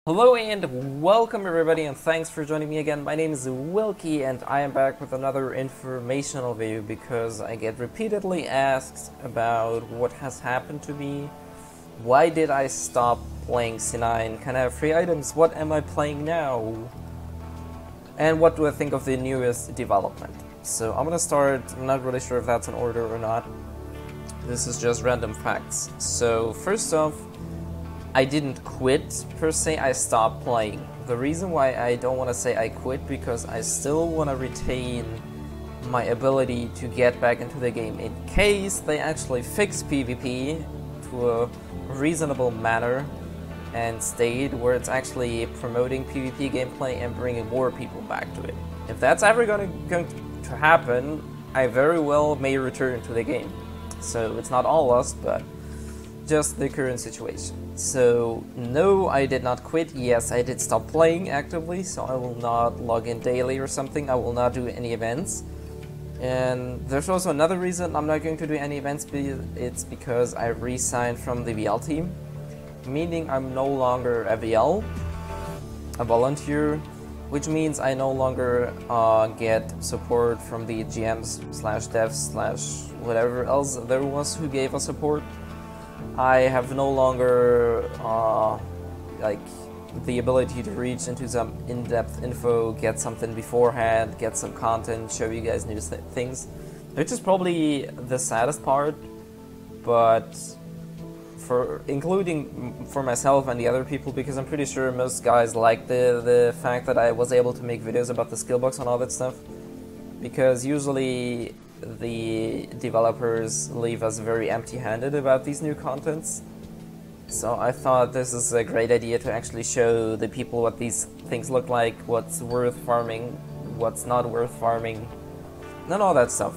Hello and welcome everybody, and thanks for joining me again. My name is Wilkie and I am back with another informational video because I get repeatedly asked about what has happened to me. Why did I stop playing C9? Can I have free items? What am I playing now? And what do I think of the newest development? So I'm gonna start, I'm not really sure if that's in order or not. This is just random facts. So first off, I didn't quit per se, I stopped playing. The reason why I don't want to say I quit, because I still want to retain my ability to get back into the game in case they actually fix PvP to a reasonable manner and state where it's actually promoting PvP gameplay and bringing more people back to it. If that's ever going to happen, I very well may return to the game. So it's not all lost, but just the current situation. So no, I did not quit. Yes, I did stop playing actively, so I will not log in daily or something. I will not do any events. And there's also another reason I'm not going to do any events. It's because I resigned from the VL team, meaning I'm no longer a VL, a volunteer, which means I no longer get support from the GMs slash devs slash whatever else there was who gave us support. I have no longer like the ability to reach into some in-depth info, get something beforehand, get some content, show you guys new things, which is probably the saddest part. But including for myself and the other people, because I'm pretty sure most guys like the fact that I was able to make videos about the skill box and all that stuff, because usually the developers leave us very empty-handed about these new contents. So I thought this is a great idea to actually show the people what these things look like, what's worth farming, what's not worth farming, and all that stuff.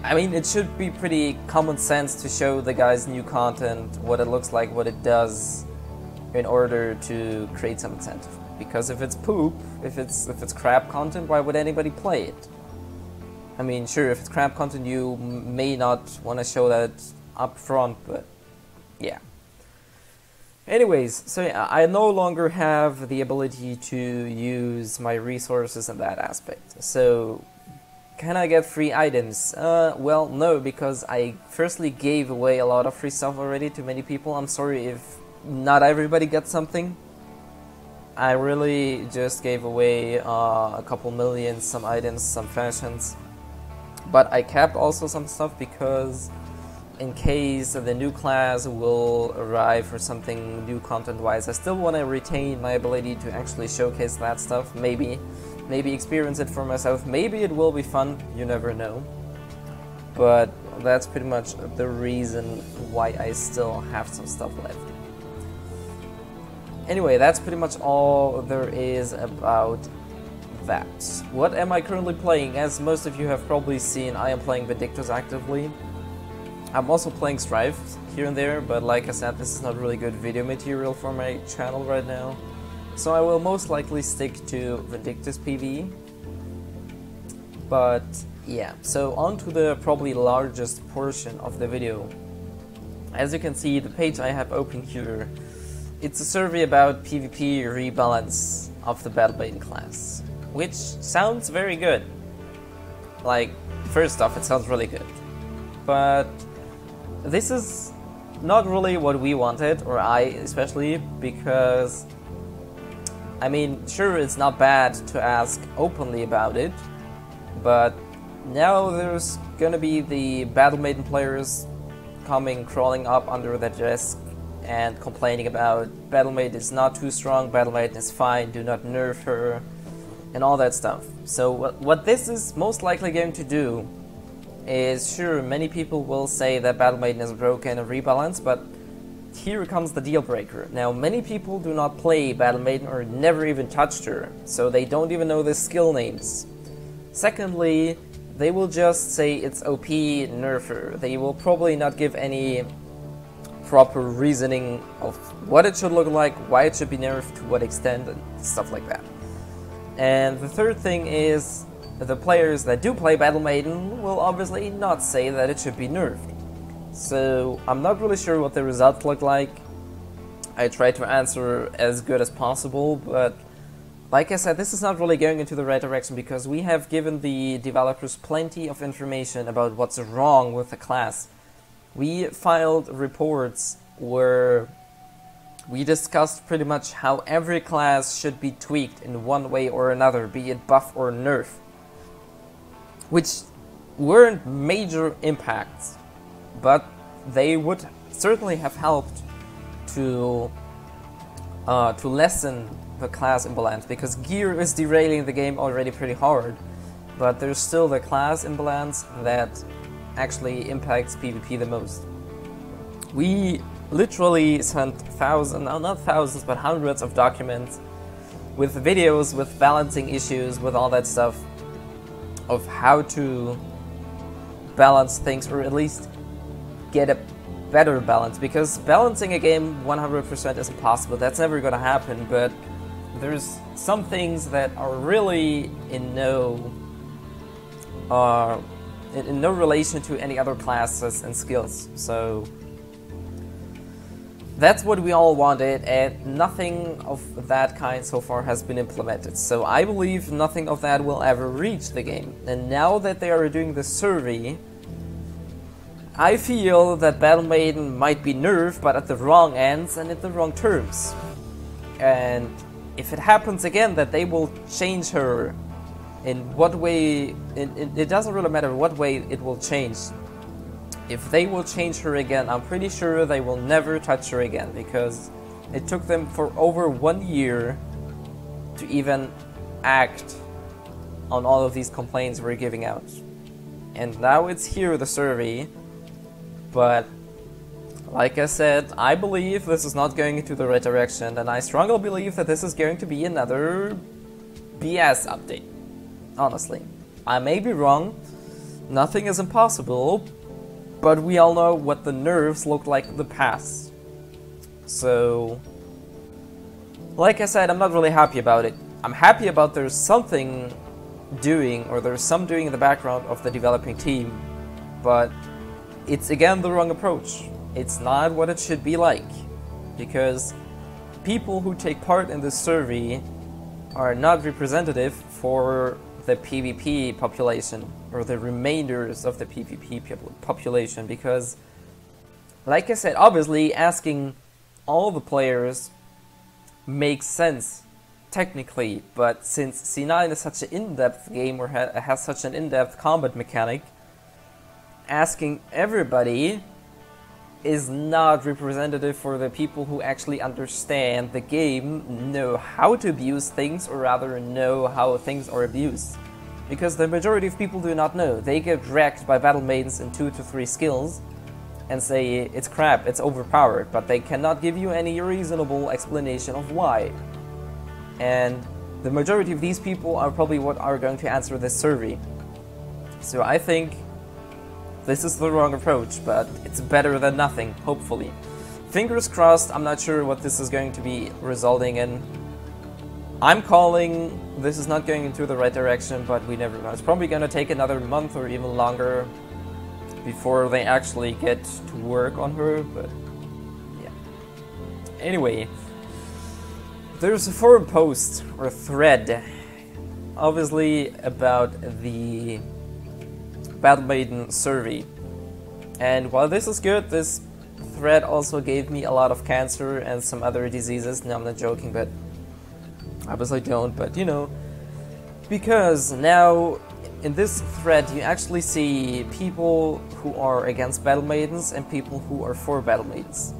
I mean, it should be pretty common sense to show the guys new content, what it looks like, what it does, in order to create some incentive. Because if it's poop, if it's crap content, why would anybody play it? I mean, sure, if it's crap content, you may not want to show that up front, but yeah. Anyways, so yeah, I no longer have the ability to use my resources in that aspect. So, can I get free items? Well, no, because I firstly gave away a lot of free stuff already to many people. I'm sorry if not everybody gets something. I really just gave away a couple million, some items, some fashions. But I kept also some stuff because in case the new class will arrive or something new content-wise, I still want to retain my ability to actually showcase that stuff. Maybe experience it for myself. Maybe it will be fun. You never know. But that's pretty much the reason why I still have some stuff left. Anyway, that's pretty much all there is about that. What am I currently playing? As most of you have probably seen, I am playing Vindictus actively. I'm also playing Strife here and there, but like I said, this is not really good video material for my channel right now. So I will most likely stick to Vindictus PV. But yeah, so on to the probably largest portion of the video. As you can see, the page I have open here, it's a survey about PvP rebalance of the Battle Maiden class, which sounds very good. Like, first off, it sounds really good. But this is not really what we wanted, or I especially, because I mean, sure, it's not bad to ask openly about it, but now there's gonna be the Battle Maiden players crawling up under their desk and complaining about Battle Maiden is not too strong, Battle Maiden is fine, do not nerf her, and all that stuff. So what this is most likely going to do is, sure, many people will say that Battle Maiden is broken and rebalance, but here comes the deal breaker. Now, many people do not play Battle Maiden or never even touched her, so they don't even know the skill names. Secondly, they will just say it's OP, nerf her. They will probably not give any proper reasoning of what it should look like, why it should be nerfed, to what extent, and stuff like that. And the third thing is, the players that do play Battle Maiden will obviously not say that it should be nerfed. So I'm not really sure what the results look like. I tried to answer as good as possible, but like I said, this is not really going into the right direction because we have given the developers plenty of information about what's wrong with the class. We filed reports where we discussed pretty much how every class should be tweaked in one way or another, be it buff or nerf, which weren't major impacts, but they would certainly have helped to lessen the class imbalance, because gear is derailing the game already pretty hard, but there's still the class imbalance that actually impacts PvP the most. We literally sent not thousands, but hundreds of documents with videos, with balancing issues, with all that stuff of how to balance things, or at least get a better balance, because balancing a game 100% is impossible. That's never gonna happen, but there's some things that are really in no relation to any other classes and skills. So that's what we all wanted, and nothing of that kind so far has been implemented. So I believe nothing of that will ever reach the game. And now that they are doing the survey, I feel that Battle Maiden might be nerfed, but at the wrong ends and at the wrong terms. And if it happens again that they will change her, in what way, it doesn't really matter what way it will change. If they will change her again, I'm pretty sure they will never touch her again, because it took them for over 1 year to even act on all of these complaints we're giving out. And now it's here, the survey, but like I said, I believe this is not going into the right direction, and I strongly believe that this is going to be another BS update. Honestly, I may be wrong, nothing is impossible, but we all know what the nerfs looked like in the past. So, like I said, I'm not really happy about it. I'm happy about there's something doing, or there's some doing in the background of the developing team, but it's again the wrong approach. It's not what it should be like, because people who take part in this survey are not representative for the PvP population, or the remainders of the PvP population, because, like I said, obviously asking all the players makes sense, technically, but since C9 is such an in-depth game, or has such an in-depth combat mechanic, asking everybody is not representative for the people who actually understand the game, know how to abuse things, or rather know how things are abused. Because the majority of people do not know. They get wrecked by battle maidens in 2 to 3 skills and say it's crap, it's overpowered, but they cannot give you any reasonable explanation of why. And the majority of these people are probably what are going to answer this survey. So I think this is the wrong approach, but it's better than nothing, hopefully. Fingers crossed. I'm not sure what this is going to be resulting in. I'm calling this is not going into the right direction, but we never know. It's probably going to take another month or even longer before they actually get to work on her, but yeah. Anyway, there's a forum post or thread, obviously about the Battle Maiden survey. And while this is good, this thread also gave me a lot of cancer and some other diseases. No, I'm not joking, but obviously don't, but you know, because now in this thread you actually see people who are against Battle Maidens and people who are for Battle Maidens.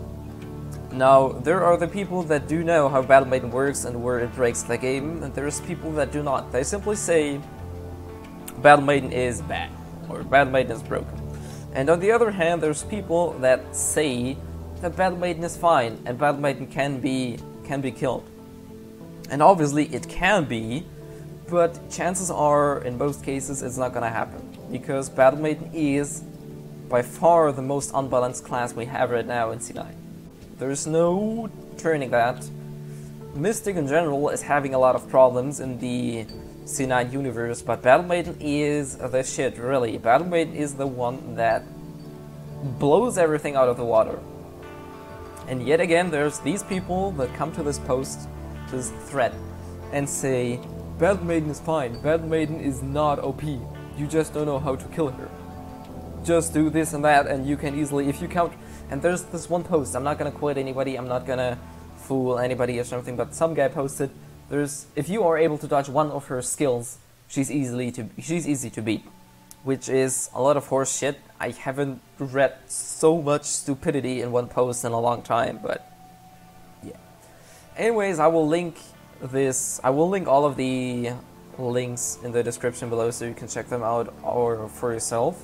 Now, there are the people that do know how Battle Maiden works and where it breaks the game, and there's people that do not. They simply say Battle Maiden is bad, or Battle Maiden is broken. And on the other hand, there's people that say that Battle Maiden is fine and Battle Maiden can be killed. And obviously it can be, but chances are in most cases it's not gonna happen, because Battle Maiden is by far the most unbalanced class we have right now in C9. There's no turning that. Mystic in general is having a lot of problems in the C9 universe, but Battle Maiden is the shit, really. Battle Maiden is the one that blows everything out of the water. And yet again, there's these people that come to this post, this thread, and say, Battle Maiden is fine, Battle Maiden is not OP, you just don't know how to kill her. Just do this and that and you can easily, if you count, and there's this one post, I'm not gonna quote anybody, I'm not gonna fool anybody or something, but some guy posted, if you are able to dodge one of her skills, she's easy to beat. Which is a lot of horse shit. I haven't read so much stupidity in one post in a long time, but yeah. Anyways, I will link all of the links in the description below so you can check them out or for yourself.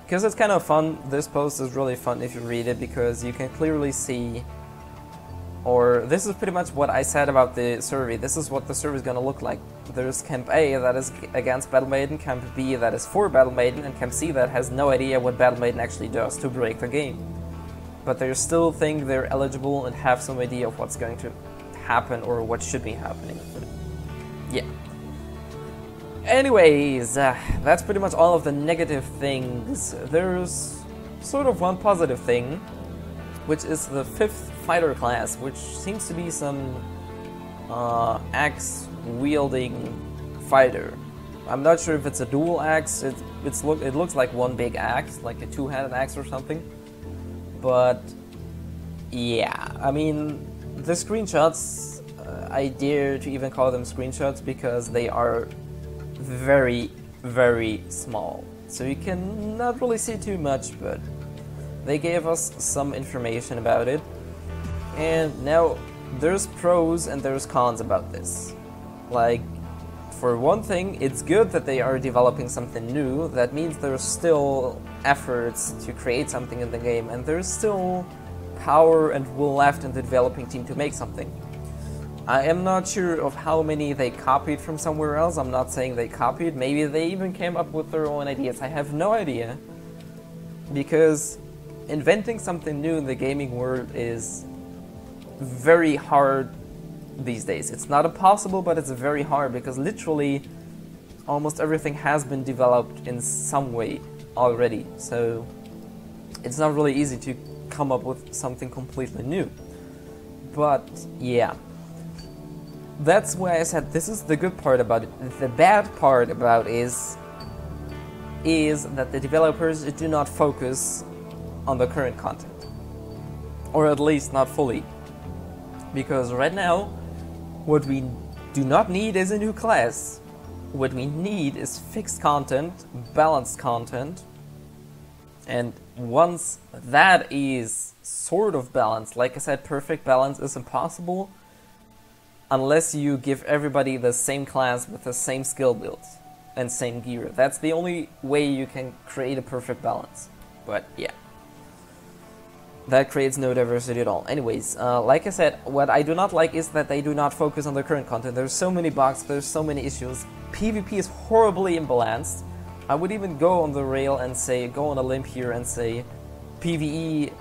Because it's kind of fun. This post is really fun if you read it, because you can clearly see, or this is pretty much what I said about the survey. This is what the survey is gonna look like. There's Camp A that is against Battle Maiden, Camp B that is for Battle Maiden, and Camp C that has no idea what Battle Maiden actually does to break the game. But they still think they're eligible and have some idea of what's going to happen or what should be happening. But yeah. Anyways, that's pretty much all of the negative things. There's sort of one positive thing, which is the 5th fighter class, which seems to be some axe-wielding fighter. I'm not sure if it's a dual axe. It looks like one big axe, like a two-handed axe or something. But yeah, I mean, the screenshots, I dare to even call them screenshots because they are very, very small. So you can not really see too much, but they gave us some information about it. And now there's pros and there's cons about this. Like, for one thing, it's good that they are developing something new. That means there's still efforts to create something in the game, and there's still power and will left in the developing team to make something. I am not sure of how many they copied from somewhere else. I'm not saying they copied. Maybe they even came up with their own ideas. I have no idea. Because inventing something new in the gaming world is very hard these days. It's not impossible, but it's very hard because literally almost everything has been developed in some way already. So it's not really easy to come up with something completely new. But yeah. That's why I said this is the good part about it. The bad part about is that the developers do not focus on the current content. Or at least not fully. Because right now, what we do not need is a new class. What we need is fixed content, balanced content. And once that is sort of balanced, like I said, perfect balance is impossible unless you give everybody the same class with the same skill builds and same gear. That's the only way you can create a perfect balance. But yeah, that creates no diversity at all. Anyways, like I said, what I do not like is that they do not focus on the current content. There's so many bugs, there's so many issues. PvP is horribly imbalanced. I would even go on the rail and say, go on a limb here and say PvE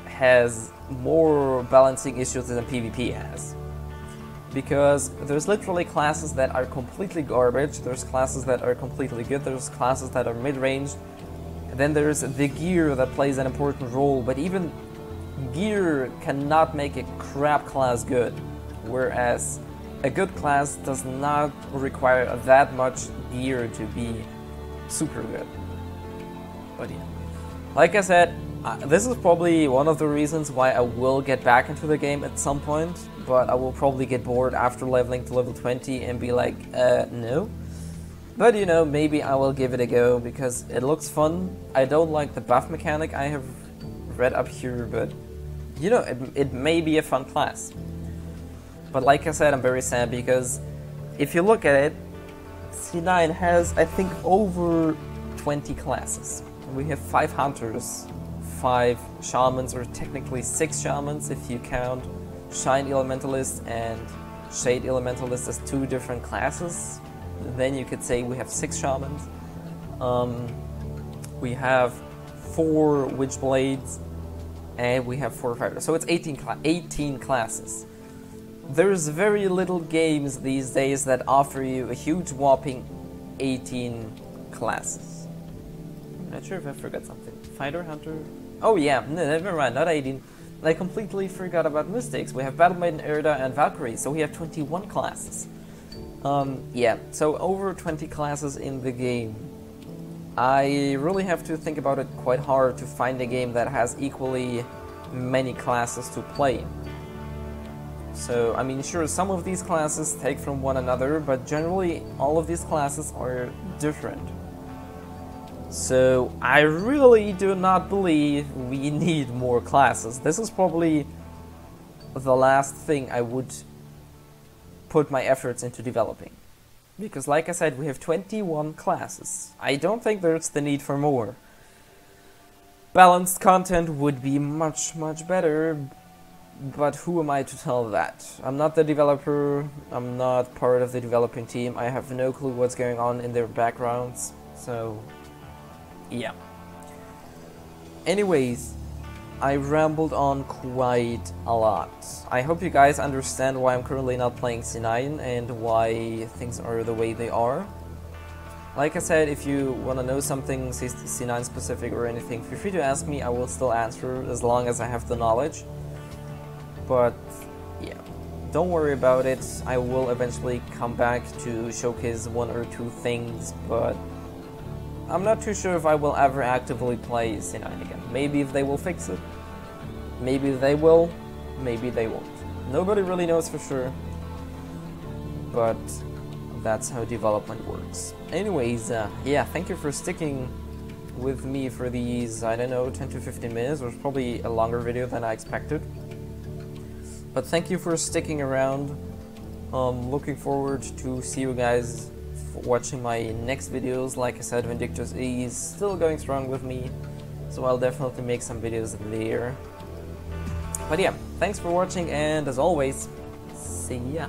has more balancing issues than PvP has. Because there's literally classes that are completely garbage, there's classes that are completely good, there's classes that are mid-range, and then there's the gear that plays an important role, but even gear cannot make a crap class good, whereas a good class does not require that much gear to be super good. But yeah, like I said, this is probably one of the reasons why I will get back into the game at some point, but I will probably get bored after leveling to level 20 and be like, no. But you know, maybe I will give it a go because it looks fun. I don't like the buff mechanic I have read up here, but you know, it may be a fun class. But like I said, I'm very sad because if you look at it, C9 has, I think, over 20 classes. We have 5 hunters, 5 shamans, or technically 6 shamans if you count Shine Elementalist and Shade Elementalist as 2 different classes. Then you could say we have 6 shamans. We have 4 Witchblades, and we have 4 fighters. So it's 18 classes. There's very little games these days that offer you a huge whopping 18 classes. I'm not sure if I forgot something. Fighter, Hunter... Oh yeah, no, never mind, not 18. I completely forgot about Mystics. We have Battle Maiden, Erda, and Valkyrie, so we have 21 classes. Yeah, so over 20 classes in the game. I really have to think about it quite hard to find a game that has equally many classes to play. So, I mean, sure, some of these classes take from one another, but generally all of these classes are different. So, I really do not believe we need more classes. This is probably the last thing I would put my efforts into developing. Because, like I said, we have 21 classes. I don't think there's the need for more. Balanced content would be much, much better, but who am I to tell that? I'm not the developer, I'm not part of the developing team, I have no clue what's going on in their backgrounds, so yeah. Anyways, I rambled on quite a lot. I hope you guys understand why I'm currently not playing C9 and why things are the way they are. Like I said, if you want to know something C9 specific or anything, feel free to ask me, I will still answer as long as I have the knowledge. But yeah, don't worry about it, I will eventually come back to showcase one or two things, but I'm not too sure if I will ever actively play C9 again. Maybe if they will fix it, maybe they will, maybe they won't. Nobody really knows for sure, but that's how development works. Anyways, yeah, thank you for sticking with me for these, I don't know, 10 to 15 minutes, or probably a longer video than I expected. But thank you for sticking around. Looking forward to see you guys watching my next videos. Like I said, Vindictus is still going strong with me, so I'll definitely make some videos there. But yeah, thanks for watching, and as always, see ya!